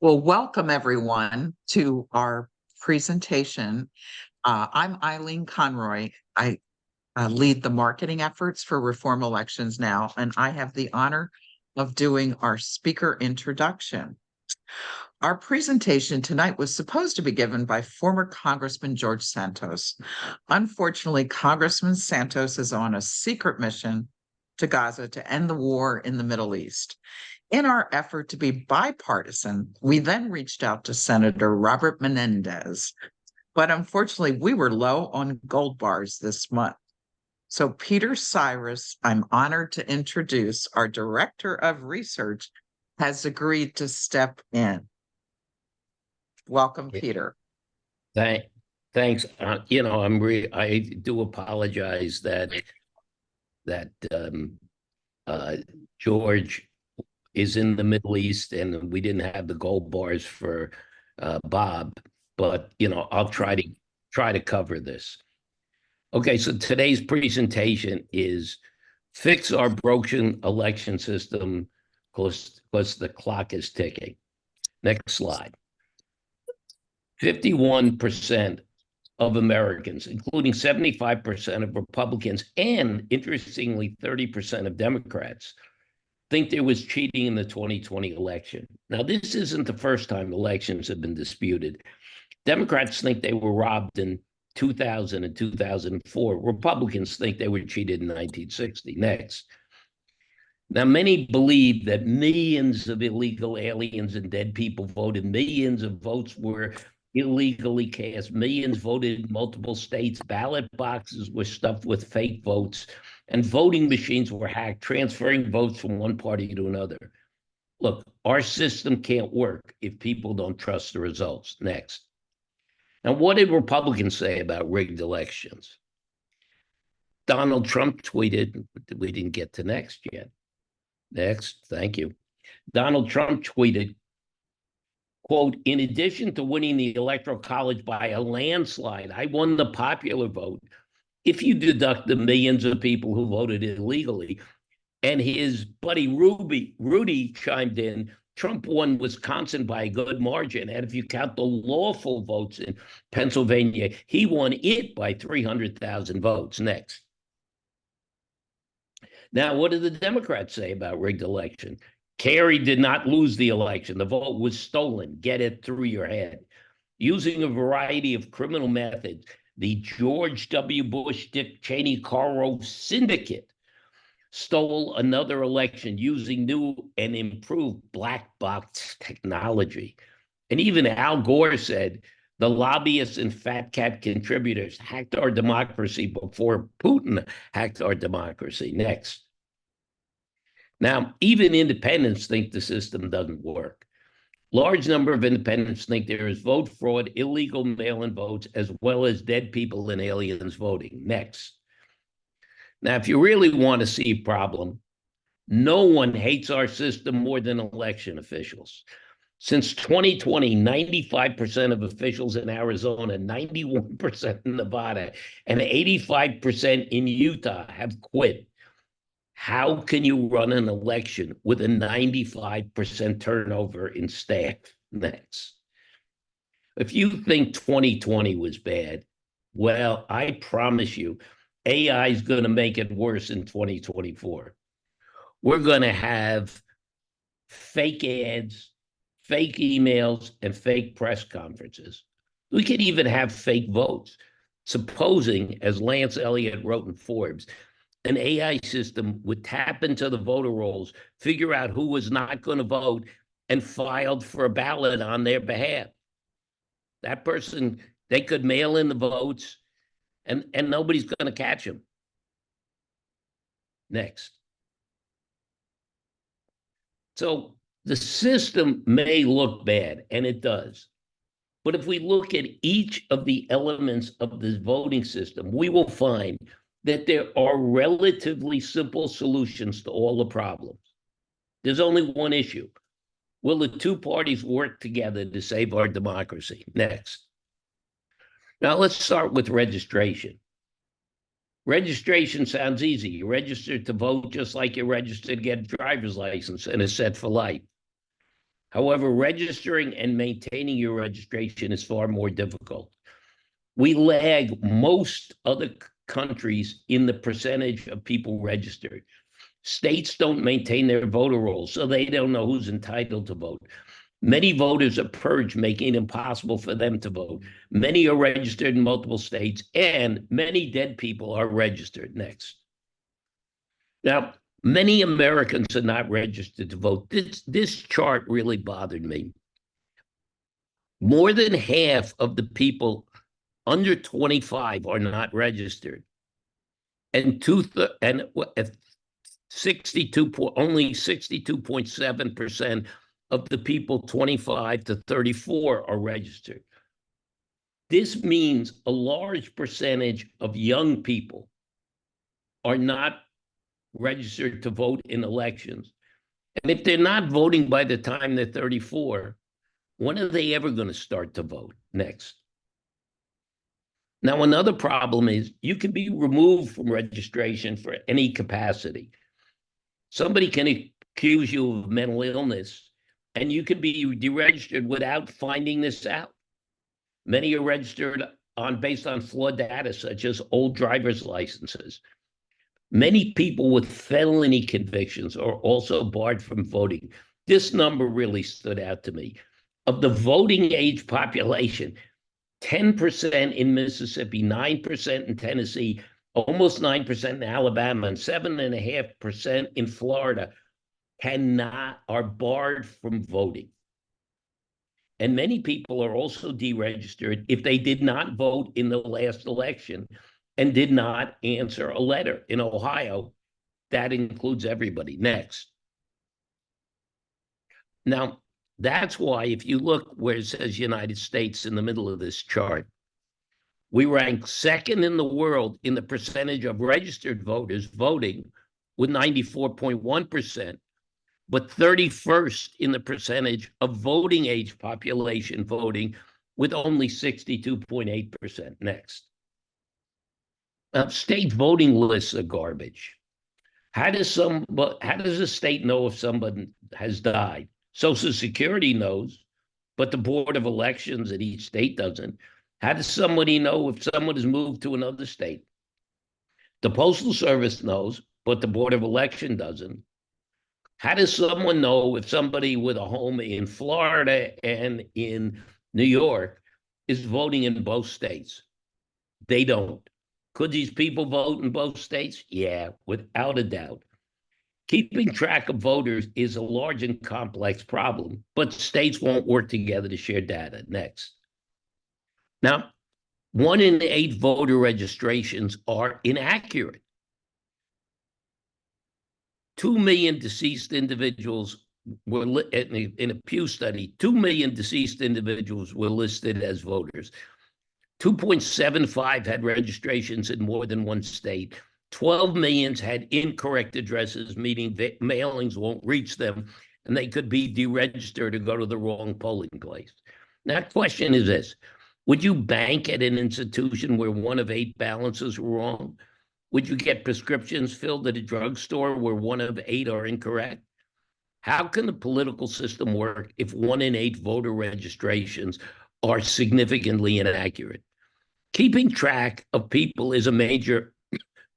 Well, welcome everyone to our presentation. I'm Eileen Conroy. I lead the marketing efforts for Reform Elections now, and I have the honor of doing our speaker introduction. Our presentation tonight was supposed to be given by former Congressman George Santos. Unfortunately, Congressman Santos is on a secret mission to Gaza to end the war in the Middle East. In our effort to be bipartisan, we then reached out to Senator Robert Menendez, but unfortunately, we were low on gold bars this month. So Peter Siris, I'm honored to introduce, our Director of Research, has agreed to step in. Welcome, Peter. Thanks. I do apologize that George is in the Middle East, and we didn't have the gold bars for Bob. But I'll try to cover this. Okay, so today's presentation is fix our broken election system because the clock is ticking. Next slide. 51% of Americans, including 75% of Republicans and, interestingly, 30% of Democrats, think there was cheating in the 2020 election. Now, this isn't the first time elections have been disputed. Democrats think they were robbed in 2000 and 2004. Republicans think they were cheated in 1960. Next. Now, many believe that millions of illegal aliens and dead people voted. Millions of votes were illegally cast. Millions voted in multiple states. Ballot boxes were stuffed with fake votes, and voting machines were hacked, transferring votes from one party to another. Look, our system can't work if people don't trust the results. Next. Now, what did Republicans say about rigged elections? Donald Trump tweeted, we didn't get to next yet. Next, thank you. Donald Trump tweeted, quote, in addition to winning the Electoral College by a landslide, I won the popular vote. If you deduct the millions of people who voted illegally, and his buddy Rudy chimed in, Trump won Wisconsin by a good margin. And if you count the lawful votes in Pennsylvania, he won it by 300,000 votes. Next. Now, what did the Democrats say about rigged election? Kerry did not lose the election. The vote was stolen. Get it through your head. Using a variety of criminal methods, the George W. Bush, Dick Cheney, Karl Rove syndicate stole another election using new and improved black box technology. And even Al Gore said the lobbyists and fat cat contributors hacked our democracy before Putin hacked our democracy. Next. Now, even independents think the system doesn't work. Large number of independents think there is vote fraud, illegal mail-in votes, as well as dead people and aliens voting. Next. Now, if you really want to see a problem, no one hates our system more than election officials. Since 2020, 95% of officials in Arizona, 91% in Nevada, and 85% in Utah have quit. How can you run an election with a 95% turnover in staff? Next. If you think 2020 was bad, well, I promise you, AI is going to make it worse in 2024. We're going to have fake ads, fake emails, and fake press conferences. We could even have fake votes. Supposing, as Lance Elliott wrote in Forbes, an AI system would tap into the voter rolls, figure out who was not going to vote, and filed for a ballot on their behalf. That person, they could mail in the votes, and nobody's going to catch them. Next. So the system may look bad, and it does. But if we look at each of the elements of this voting system, we will find that there are relatively simple solutions to all the problems. There's only one issue. Will the two parties work together to save our democracy? Next. Now let's start with registration. Registration sounds easy. You register to vote just like you register to get a driver's license, and it's set for life. However, registering and maintaining your registration is far more difficult. We lag most other countries in the percentage of people registered. States don't maintain their voter rolls, so they don't know who's entitled to vote. Many voters are purged, making it impossible for them to vote. Many are registered in multiple states, and many dead people are registered. Next. Now, many Americans are not registered to vote. This chart really bothered me. More than half of the people under 25 are not registered, and only 62.7% of the people 25 to 34 are registered. This means a large percentage of young people are not registered to vote in elections. And if they're not voting by the time they're 34, when are they ever going to start to vote? Next. Now, another problem is you can be removed from registration for any capacity. Somebody can accuse you of mental illness, and you can be deregistered without finding this out. Many are registered based on flawed data, such as old driver's licenses. Many people with felony convictions are also barred from voting. This number really stood out to me. Of the voting age population, 10% in Mississippi, 9% in Tennessee, almost 9% in Alabama, and 7.5% in Florida are barred from voting. And many people are also deregistered if they did not vote in the last election and did not answer a letter. In Ohio, that includes everybody. Next. Now, that's why if you look where it says United States in the middle of this chart, we rank second in the world in the percentage of registered voters voting with 94.1%, but 31st in the percentage of voting age population voting with only 62.8%. Next. State voting lists are garbage. How does a state know if someone has died? Social Security knows, but the Board of Elections at each state doesn't. How does somebody know if someone has moved to another state? The Postal Service knows, but the Board of Election doesn't. How does someone know if somebody with a home in Florida and in New York is voting in both states? They don't. Could these people vote in both states? Yeah, without a doubt. Keeping track of voters is a large and complex problem, but states won't work together to share data. Next. Now, 1 in 8 voter registrations are inaccurate. 2 million deceased individuals were in a Pew study. 2 million deceased individuals were listed as voters. 2.75 had registrations in more than one state. 12 million had incorrect addresses, meaning that mailings won't reach them, and they could be deregistered or go to the wrong polling place. Now, the question is this: would you bank at an institution where 1 of 8 balances were wrong? Would you get prescriptions filled at a drugstore where 1 of 8 are incorrect? How can the political system work if 1 in 8 voter registrations are significantly inaccurate? Keeping track of people is a major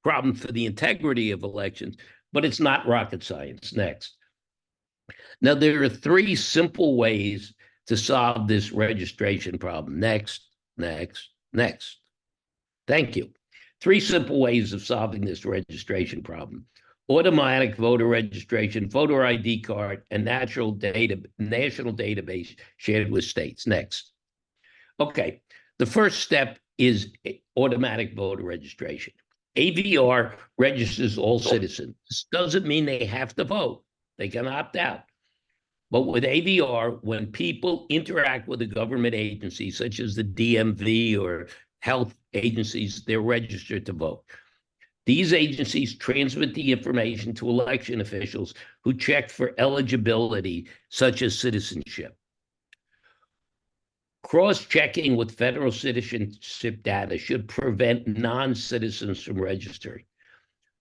problem for the integrity of elections, but it's not rocket science. Next. Now, there are 3 simple ways to solve this registration problem. Next, next, next. Thank you. 3 simple ways of solving this registration problem: automatic voter registration, voter ID card, and national database shared with states. Next. Okay, the first step is automatic voter registration. AVR registers all citizens. This doesn't mean they have to vote. They can opt out. But with AVR, when people interact with a government agency, such as the DMV or health agencies, they're registered to vote. These agencies transmit the information to election officials who check for eligibility, such as citizenship. Cross-checking with federal citizenship data should prevent non-citizens from registering.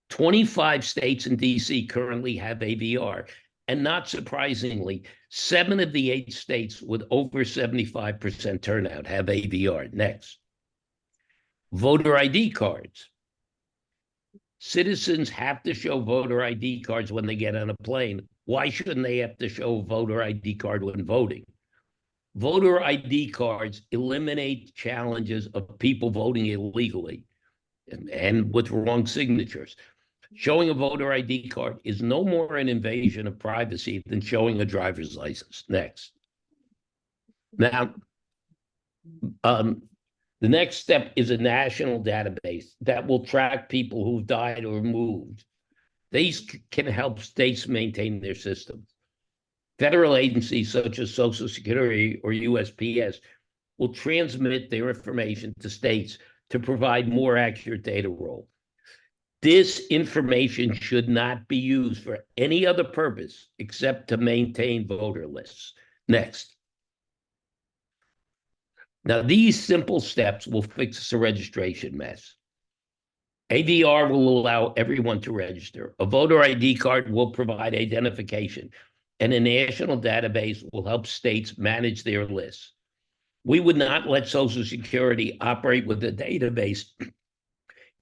25 states and DC currently have AVR, And not surprisingly, 7 of the 8 states with over 75% turnout have ADR. Next. Voter ID cards. Citizens have to show voter ID cards when they get on a plane. Why shouldn't they have to show a voter ID card when voting? Voter ID cards eliminate challenges of people voting illegally and with wrong signatures. Showing a voter ID card is no more an invasion of privacy than showing a driver's license. Next. Now, the next step is a national database that will track people who've died or moved. These can help states maintain their systems. Federal agencies such as Social Security or USPS will transmit their information to states to provide more accurate data roll. This information should not be used for any other purpose except to maintain voter lists. Next. Now, these simple steps will fix the registration mess. ADR will allow everyone to register. A voter ID card will provide identification, and a national database will help states manage their lists. We would not let Social Security operate with a database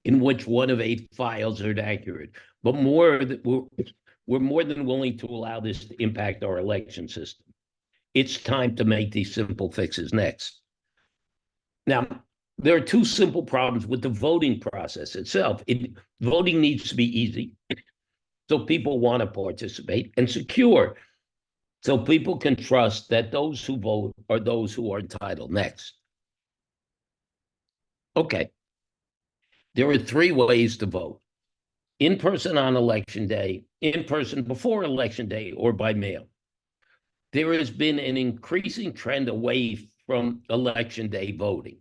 in which 1 of 8 files are accurate, but we're more than willing to allow this to impact our election system. It's time to make these simple fixes. Next. Now, there are 2 simple problems with the voting process itself. Voting needs to be easy, so people want to participate, and secure, so people can trust that those who vote are those who are entitled. Next. Okay. There are 3 ways to vote: in person on election day, in person before election day, or by mail. There has been an increasing trend away from election day voting,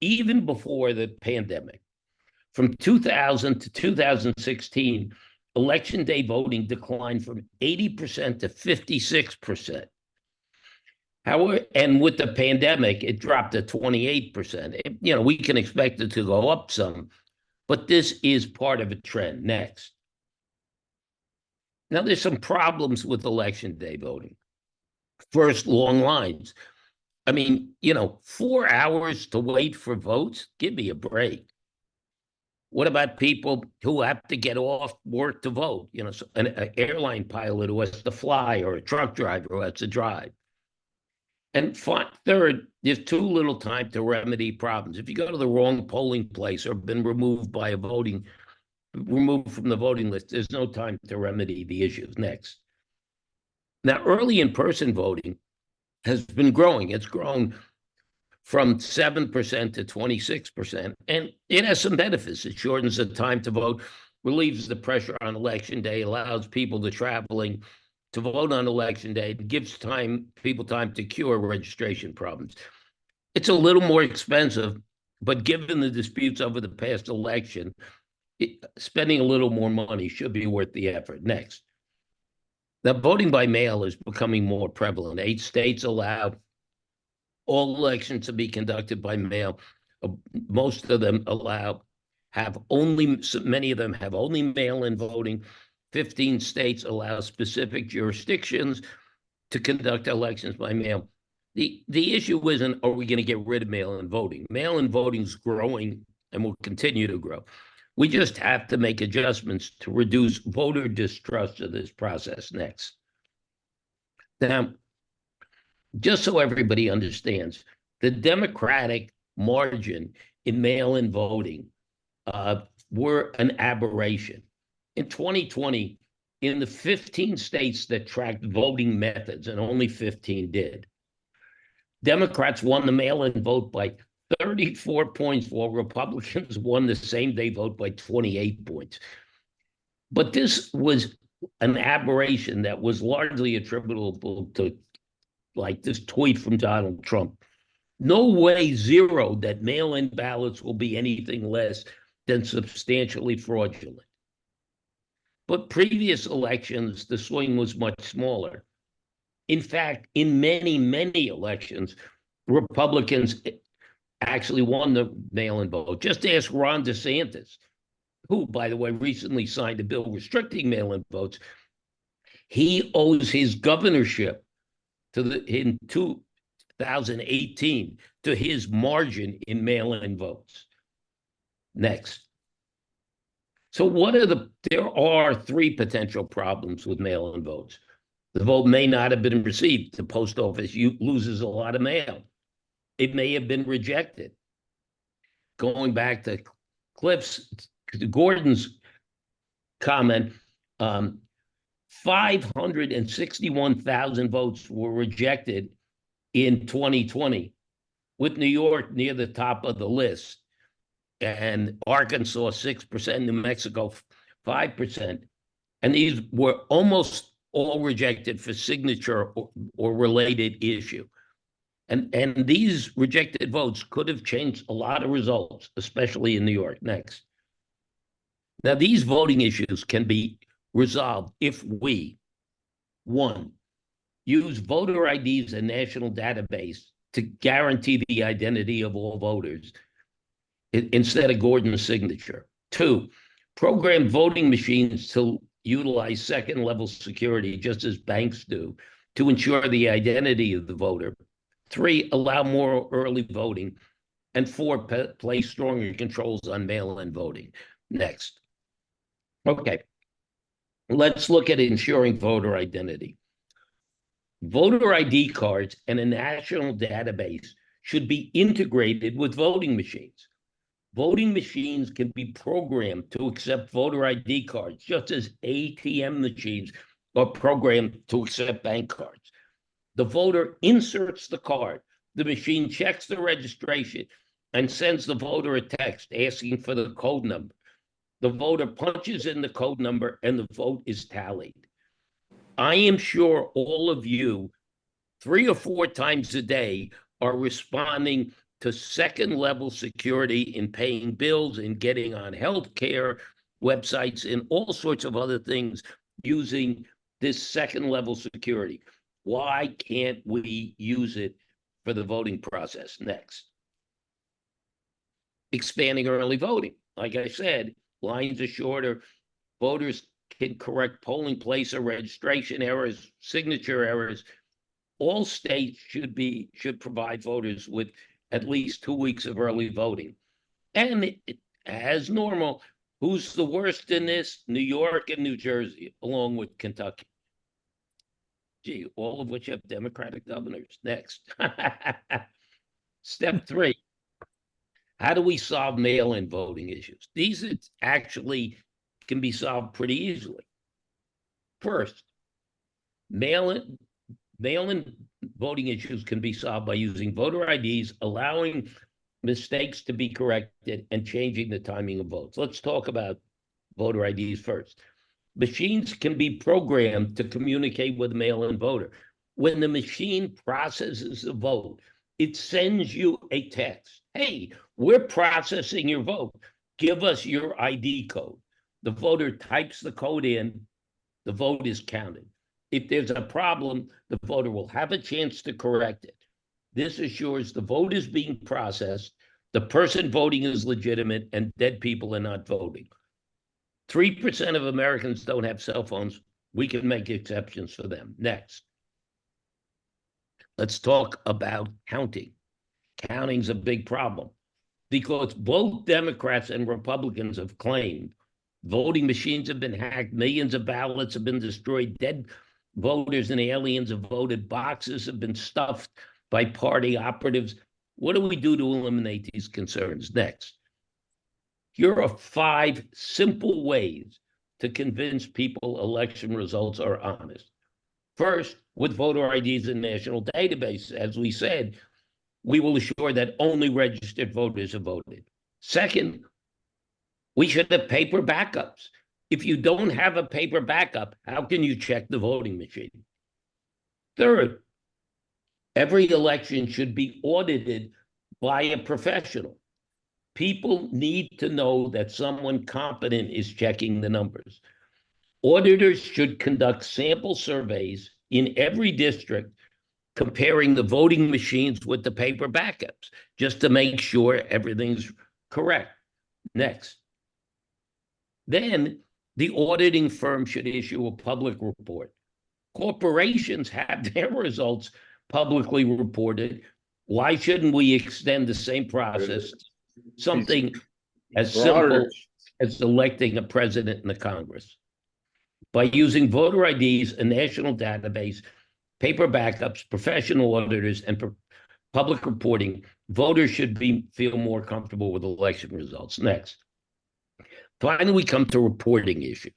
even before the pandemic. From 2000 to 2016, election day voting declined from 80% to 56%. However, and with the pandemic, it dropped to 28%. We can expect it to go up some, but this is part of a trend. Next. Now, there's some problems with election day voting. First, long lines. 4 hours to wait for votes? Give me a break. What about people who have to get off work to vote? An airline pilot who has to fly, or a truck driver who has to drive. And third, there's too little time to remedy problems. If you go to the wrong polling place or been removed from the voting list, there's no time to remedy the issues. Next. Now, early in-person voting has been growing. It's grown from 7% to 26%, and it has some benefits. It shortens the time to vote, relieves the pressure on election day, allows people traveling to vote on election day, and gives people time to cure registration problems. It's a little more expensive, but given the disputes over the past election, spending a little more money should be worth the effort. Next. Now, voting by mail is becoming more prevalent. 8 states allow all elections to be conducted by mail. Most of them many of them have only mail-in voting. 15 states allow specific jurisdictions to conduct elections by mail. The issue isn't, are we going to get rid of mail-in voting? Mail-in voting is growing and will continue to grow. We just have to make adjustments to reduce voter distrust of this process. Next. Now, just so everybody understands, the Democratic margin in mail-in voting were an aberration. In 2020, in the 15 states that tracked voting methods, and only 15 did, Democrats won the mail-in vote by 34 points, while Republicans won the same-day vote by 28 points. But this was an aberration that was largely attributable to this tweet from Donald Trump. No way, zero, that mail-in ballots will be anything less than substantially fraudulent. But previous elections, the swing was much smaller. In fact, in many, many elections, Republicans actually won the mail-in vote. Just ask Ron DeSantis, who, by the way, recently signed a bill restricting mail-in votes. He owes his governorship in 2018 to his margin in mail-in votes. Next. So there are three potential problems with mail-in votes. The vote may not have been received. The post office loses a lot of mail. It may have been rejected. Going back to Gordon's comment, 561,000 votes were rejected in 2020, with New York near the top of the list, and Arkansas 6%, New Mexico 5%. And these were almost all rejected for signature or related issue. And these rejected votes could have changed a lot of results, especially in New York. Next. Now, these voting issues can be resolved if we, one, use voter IDs and national database to guarantee the identity of all voters instead of Gordon's signature. Two, program voting machines to utilize second-level security, just as banks do, to ensure the identity of the voter. Three, allow more early voting. And four, place stronger controls on mail-in voting. Next. Okay. Let's look at ensuring voter identity. Voter ID cards and a national database should be integrated with voting machines. Voting machines can be programmed to accept voter ID cards, just as ATM machines are programmed to accept bank cards. The voter inserts the card, the machine checks the registration, and sends the voter a text asking for the code number. The voter punches in the code number and the vote is tallied. I am sure all of you, 3 or 4 times a day, are responding to second-level security in paying bills, in getting on healthcare websites, and all sorts of other things using this second-level security. Why can't we use it for the voting process? Next. Expanding early voting. Like I said, lines are shorter. Voters can correct polling place or registration errors, signature errors. All states should provide voters with at least 2 weeks of early voting. And as normal, who's the worst in this? New York and New Jersey, along with Kentucky. Gee, all of which have Democratic governors. Next. Step 3. How do we solve mail-in voting issues? These actually can be solved pretty easily. First, mail-in voting issues can be solved by using voter IDs, allowing mistakes to be corrected, and changing the timing of votes. Let's talk about voter IDs first. Machines can be programmed to communicate with a mail-in voter. When the machine processes the vote, it sends you a text. Hey, we're processing your vote. Give us your ID code. The voter types the code in. The vote is counted. If there's a problem, the voter will have a chance to correct it. This assures the vote is being processed, the person voting is legitimate, and dead people are not voting. 3% of Americans don't have cell phones. We can make exceptions for them. Next. Let's talk about counting. Counting's a big problem because both Democrats and Republicans have claimed voting machines have been hacked, millions of ballots have been destroyed, dead voters and aliens have voted, boxes have been stuffed by party operatives. What do we do to eliminate these concerns? Next. Here are 5 simple ways to convince people election results are honest. First, with voter IDs and national database, as we said, we will assure that only registered voters have voted. Second, we should have paper backups. If you don't have a paper backup, how can you check the voting machine? Third, every election should be audited by a professional. People need to know that someone competent is checking the numbers. Auditors should conduct sample surveys in every district, comparing the voting machines with the paper backups, just to make sure everything's correct. Next. Then the auditing firm should issue a public report corporations have their results publicly reported. Why shouldn't we extend the same process to something as simple as electing a president and a Congress? By using voter IDs, a national database, paper backups, professional auditors, and public reporting, voters should feel more comfortable with election results. Next. Finally, we come to reporting issues.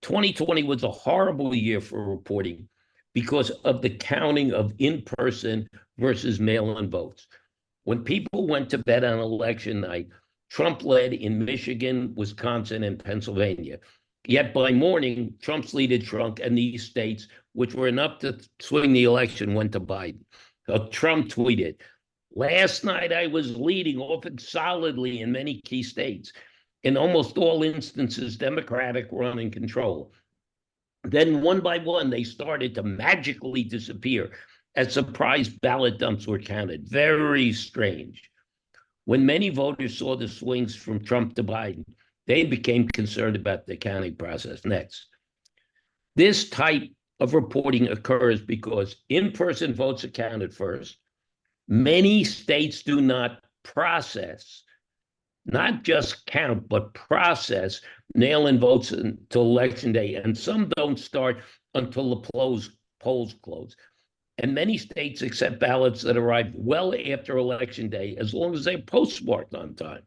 2020 was a horrible year for reporting because of the counting of in-person versus mail-in votes. When people went to bed on election night, Trump led in Michigan, Wisconsin, and Pennsylvania. Yet by morning, Trump's lead had shrunk, and these states, which were enough to swing the election, went to Biden. So Trump tweeted, "Last night I was leading often solidly in many key states. In almost all instances, Democratic were in control. Then one by one, they started to magically disappear as surprise ballot dumps were counted. Very strange. When many voters saw the swings from Trump to Biden, they became concerned about the counting process." Next. This type of reporting occurs because in-person votes are counted first. Many states do not process, not just count, but process mail-in votes until election day, and some don't start until the polls close. And many states accept ballots that arrive well after election day, as long as they're postmarked on time.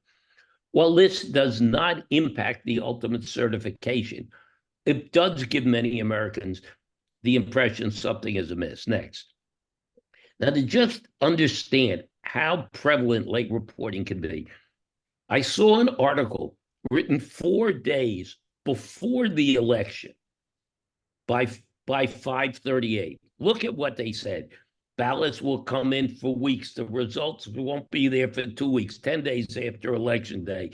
While this does not impact the ultimate certification, it does give many Americans the impression something is amiss. Next. Now, to just understand how prevalent late reporting can be, I saw an article written 4 days before the election by 5:38. Look at what they said. Ballots will come in for weeks. The results won't be there for 2 weeks, 10 days after election day.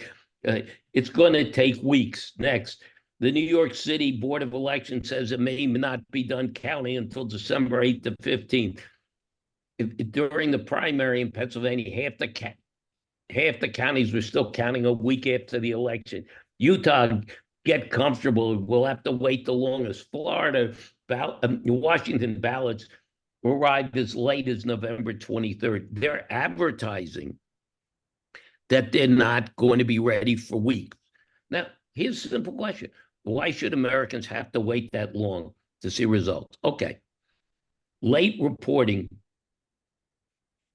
It's going to take weeks. Next. The New York City Board of Elections says it may not be done counting until December 8th to 15th. During the primary in Pennsylvania, half the counties were still counting a week after the election. Utah, get comfortable. We'll have to wait the longest. Florida, Washington ballots arrived as late as November 23rd. They're advertising that they're not going to be ready for weeks. Now, here's a simple question. Why should Americans have to wait that long to see results? Okay. Late reporting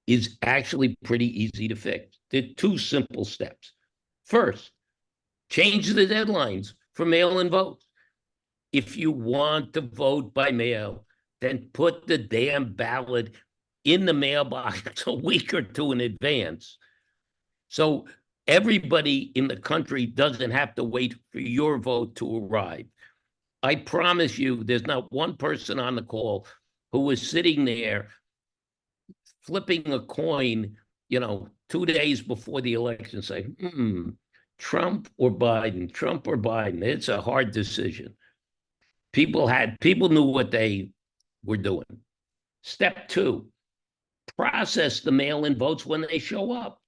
is actually pretty easy to fix. There are 2 simple steps. First, change the deadlines for mail-in votes. If you want to vote by mail, then put the damn ballot in the mailbox a week or 2 in advance. So everybody in the country doesn't have to wait for your vote to arrive. I promise you, there's not one person on the call who was sitting there flipping a coin, 2 days before the election, saying, Trump or Biden, Trump or Biden. It's a hard decision. People knew what they were doing. Step 2, process the mail-in votes when they show up.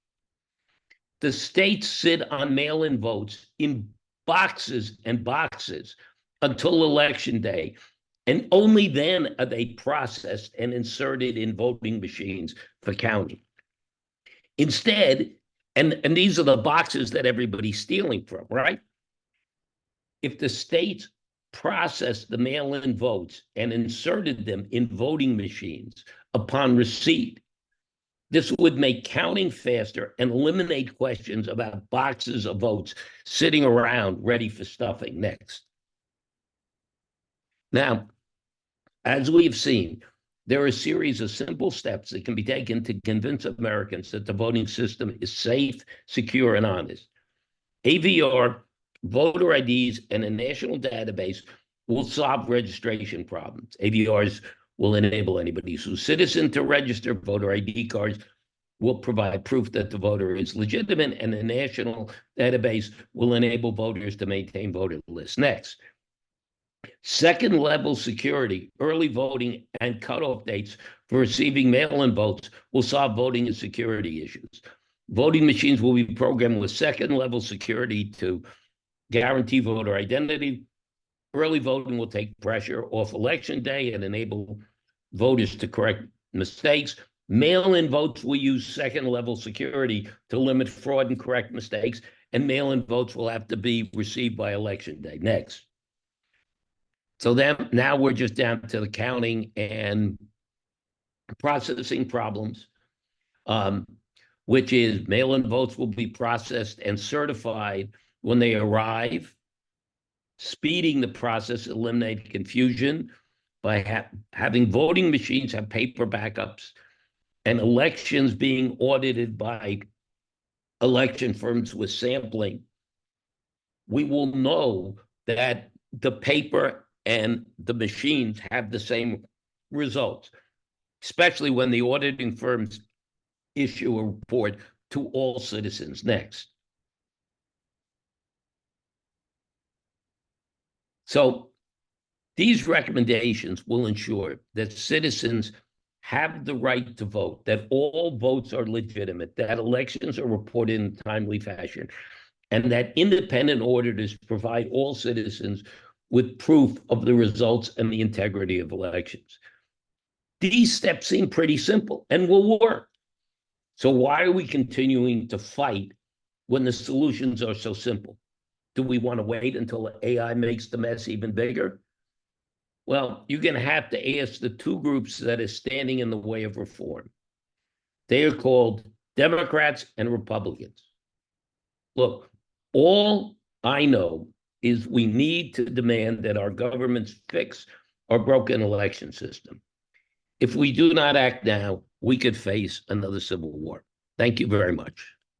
The states sit on mail-in votes in boxes and boxes until election day. And only then are they processed and inserted in voting machines for counting. Instead, and these are the boxes that everybody's stealing from, right? If the states processed the mail-in votes and inserted them in voting machines upon receipt, this would make counting faster and eliminate questions about boxes of votes sitting around ready for stuffing. Next. Now, as we've seen, there are a series of simple steps that can be taken to convince Americans that the voting system is safe, secure, and honest. AVR, voter IDs, and a national database will solve registration problems. AVRs will enable anybody who's a citizen to register. Voter ID cards will provide proof that the voter is legitimate, and the national database will enable voters to maintain voter lists. Next. Second-level security, early voting, and cutoff dates for receiving mail-in votes will solve voting and security issues. Voting machines will be programmed with second-level security to guarantee voter identity. Early voting will take pressure off election day and enable voters to correct mistakes. Mail-in votes will use second-level security to limit fraud and correct mistakes, and mail-in votes will have to be received by election day. Next. So then now we're just down to the counting and processing problems, which is mail-in votes will be processed and certified when they arrive, speeding the process, eliminate confusion by having voting machines have paper backups and elections being audited by election firms with sampling. We will know that the paper and the machines have the same results, especially when the auditing firms issue a report to all citizens. Next. So these recommendations will ensure that citizens have the right to vote, that all votes are legitimate, that elections are reported in a timely fashion, and that independent auditors provide all citizens with proof of the results and the integrity of elections. These steps seem pretty simple and will work. So why are we continuing to fight when the solutions are so simple? Do we want to wait until AI makes the mess even bigger? Well, you're going to have to ask the two groups that are standing in the way of reform. They are called Democrats and Republicans. Look, all I know is we need to demand that our governments fix our broken election system. If we do not act now, we could face another civil war. Thank you very much.